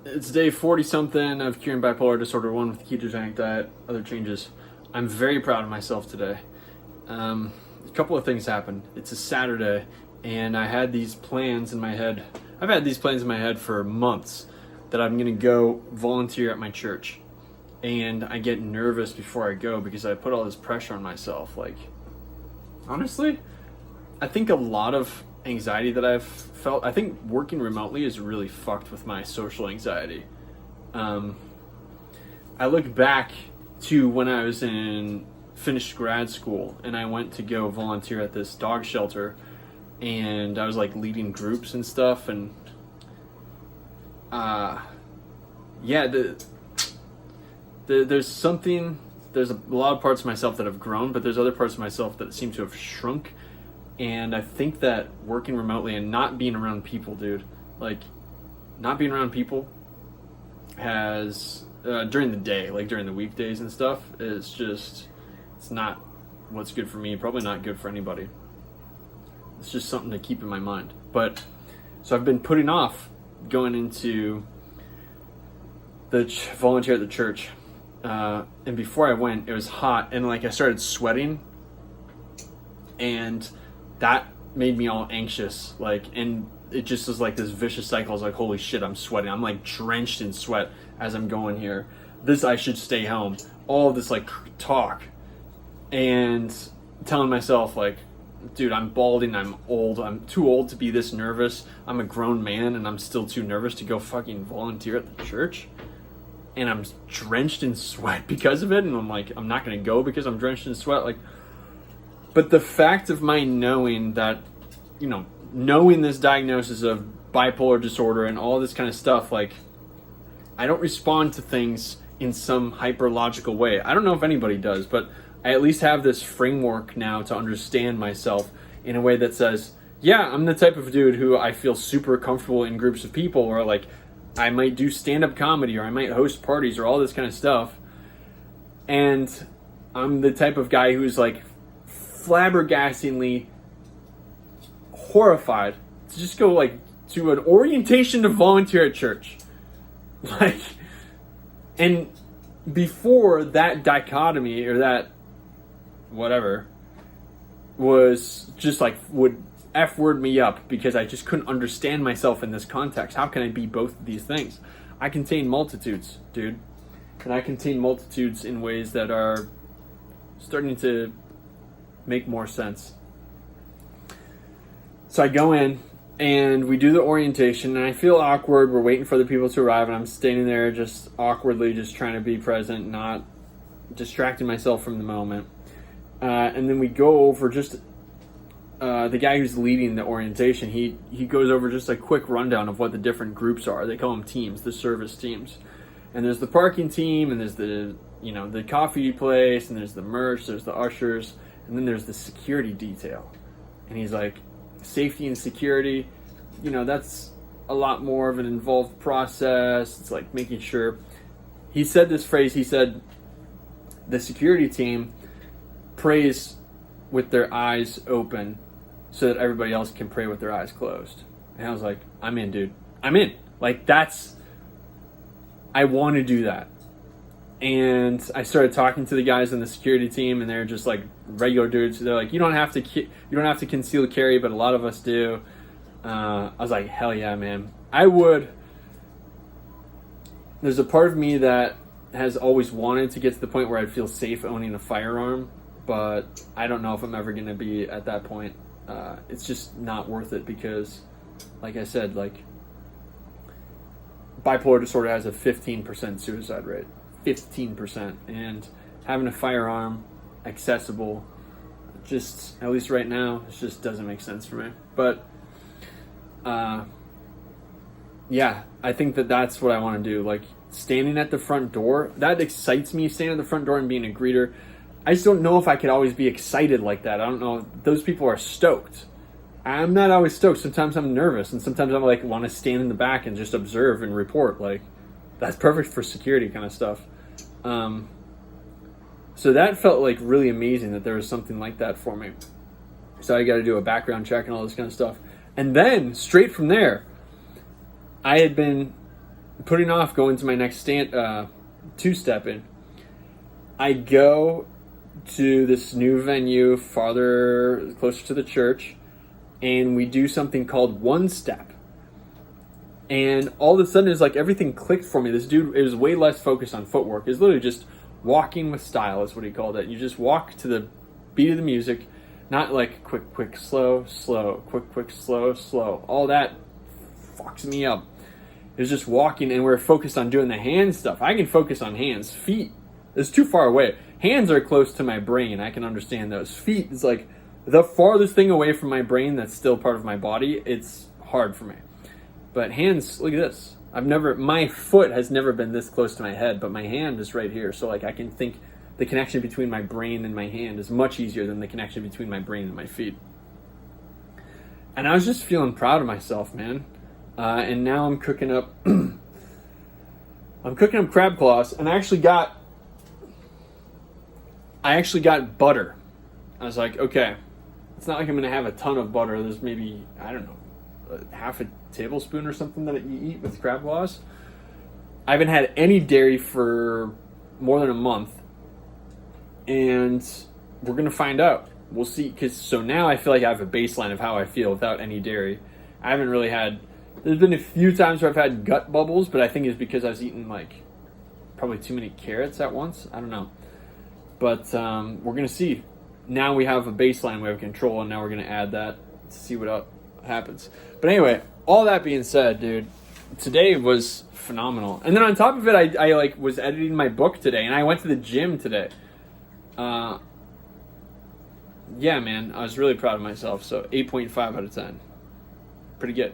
It's day 40 something of curing bipolar disorder 1 with the ketogenic diet, other changes. I'm very proud of myself today. A couple of things happened. It's a Saturday, and I had these plans in my head. I've had these plans in my head for months that I'm going to go volunteer at my church. And I get nervous before I go because I put all this pressure on myself. Like, honestly, I think a lot of anxiety that I've felt, I think working remotely is really fucked with my social anxiety. I look back to when I was finished grad school and I went to go volunteer at this dog shelter, and I was like leading groups and stuff, and there's a lot of parts of myself that have grown, but there's other parts of myself that seem to have shrunk. And I think that working remotely and not being around people, dude, like not being around people has, during the day, like during the weekdays and stuff, it's not what's good for me, probably not good for anybody. It's just something to keep in my mind. But, so I've been putting off going into the volunteer at the church. And before I went, it was hot, and like I started sweating, and that made me all anxious, like, and it just was like this vicious cycle. I was like, holy shit, I'm sweating. I'm like drenched in sweat as I'm going here. I should stay home. All of this like talk, and telling myself like, dude, I'm balding, I'm old, I'm too old to be this nervous. I'm a grown man and I'm still too nervous to go fucking volunteer at the church. And I'm drenched in sweat because of it, and I'm like, I'm not gonna go because I'm drenched in sweat. Like, but the fact of my knowing that, knowing this diagnosis of bipolar disorder and all this kind of stuff, like, I don't respond to things in some hyper-logical way. I don't know if anybody does, but I at least have this framework now to understand myself in a way that says, yeah, I'm the type of dude who I feel super comfortable in groups of people, or like, I might do stand-up comedy, or I might host parties, or all this kind of stuff. And I'm the type of guy who's like flabbergastingly horrified to just go like to an orientation to volunteer at church. Like, and before that dichotomy, or that whatever, was just like, would F-word me up because I just couldn't understand myself in this context. How can I be both of these things? I contain multitudes, dude. And I contain multitudes in ways that are starting to make more sense. So I go in and we do the orientation, and I feel awkward. We're waiting for the people to arrive, and I'm standing there just awkwardly, just trying to be present, not distracting myself from the moment. And then we go over just the guy who's leading the orientation, he goes over just a quick rundown of what the different groups are. They call them teams, the service teams. And there's the parking team, and there's the coffee place, and there's the merch, there's the ushers, and then there's the security detail. And he's like, safety and security, that's a lot more of an involved process. It's like making sure. He said this phrase, he said, the security team prays with their eyes open so that everybody else can pray with their eyes closed. And I was like, I'm in, dude. I'm in. Like, I want to do that. And I started talking to the guys on the security team, and they're just like regular dudes. They're like, you don't have to conceal carry, but a lot of us do. I was like, hell yeah, man. I would. There's a part of me that has always wanted to get to the point where I'd feel safe owning a firearm, but I don't know if I'm ever going to be at that point. It's just not worth it because, like I said, like, bipolar disorder has a 15% suicide rate. 15%. And having a firearm accessible, just, at least right now, it just doesn't make sense for me. But, yeah, I think that's what I want to do. Like, standing at the front door, that excites me, standing at the front door and being a greeter. I just don't know if I could always be excited like that. I don't know. Those people are stoked. I'm not always stoked. Sometimes I'm nervous, and sometimes I'm like, want to stand in the back and just observe and report. Like, that's perfect for security kind of stuff. So that felt like really amazing that there was something like that for me. So I got to do a background check and all this kind of stuff. And then straight from there, I had been putting off going to my next two-stepping. I go to this new venue closer to the church, and we do something called one step. And all of a sudden, it's like everything clicked for me. This dude is way less focused on footwork. It's literally just walking with style is what he called it. You just walk to the beat of the music, not like quick, quick, slow, slow, quick, quick, slow, slow. All that fucks me up. It was just walking, and we're focused on doing the hand stuff. I can focus on hands. Feet is too far away. Hands are close to my brain. I can understand those. Feet is like the farthest thing away from my brain that's still part of my body. It's hard for me. But hands, look at this. My foot has never been this close to my head, but my hand is right here. So like I can think the connection between my brain and my hand is much easier than the connection between my brain and my feet. And I was just feeling proud of myself, man. And now I'm cooking up crab claws, and I actually got butter. I was like, okay, it's not like I'm gonna have a ton of butter. There's maybe, I don't know, half a tablespoon or something that you eat with crab claws. I haven't had any dairy for more than a month, and we're gonna find out. We'll see. So now I feel like I have a baseline of how I feel without any dairy. I haven't really had. There's been a few times where I've had gut bubbles, but I think it's because I was eating like probably too many carrots at once. I don't know, but we're gonna see. Now we have a baseline, we have control, and now we're gonna add that to see what happens. But anyway, all that being said, dude, today was phenomenal. And then on top of it, I like was editing my book today, and I went to the gym today. Yeah, man, I was really proud of myself. So 8.5 out of 10, pretty good.